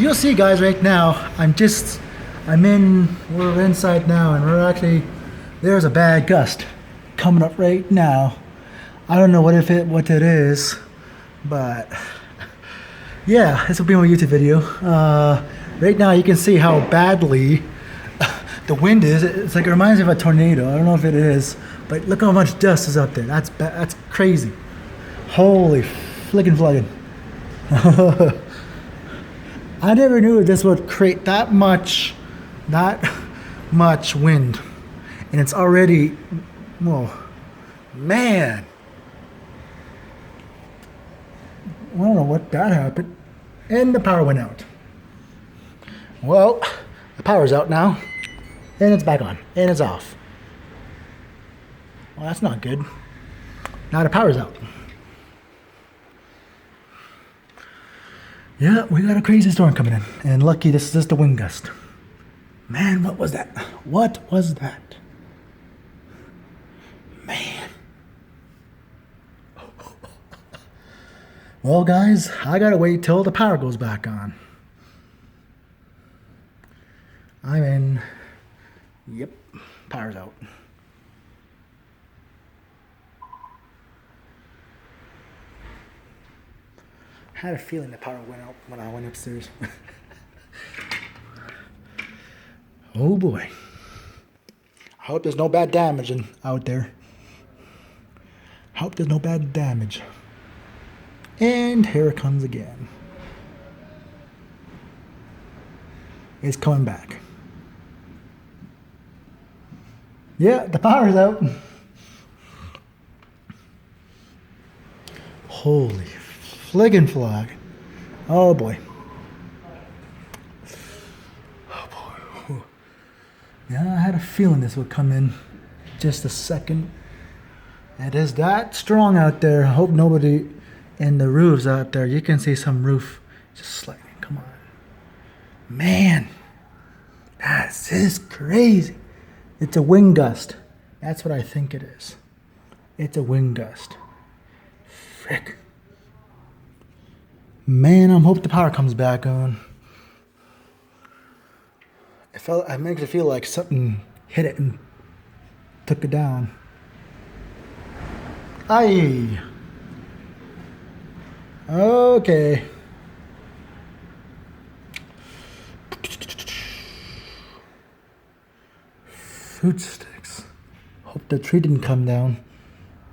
You'll see, guys, right now, we're inside now, and there's a bad gust coming up right now. I don't know what it is, but yeah, this will be my YouTube video. Right now you can see how badly the wind is. It's like, it reminds me of a tornado. I don't know if it is, but look how much dust is up there. That's crazy. Holy flickin' fluggin'. I never knew this would create that much wind. And it's already, whoa, man. I don't know what that happened. And the power went out. Well, the power's out now. And it's back on. And it's off. Well, that's not good. Now the power's out. Yeah, we got a crazy storm coming in. And lucky this is just a wind gust. Man, what was that? What was that? Man. Well, guys, I gotta wait till the power goes back on. Yep, power's out. I had a feeling the power went out when I went upstairs. Oh boy. I hope there's no bad damage out there. Hope there's no bad damage. And here it comes again. It's coming back. Yeah, the power's out. Holy fliggin' flag. Oh boy. Oh boy. Yeah, I had a feeling this would come in just a second. It is that strong out there. I hope nobody in the roofs out there. You can see some roof just sliding. Come on. Man. This is crazy. It's a wind gust. That's what I think it is. It's a wind gust. Frick. Man, I hope the power comes back on. I makes it feel like something hit it and took it down. Aye. Okay. Food sticks. Hope the tree didn't come down.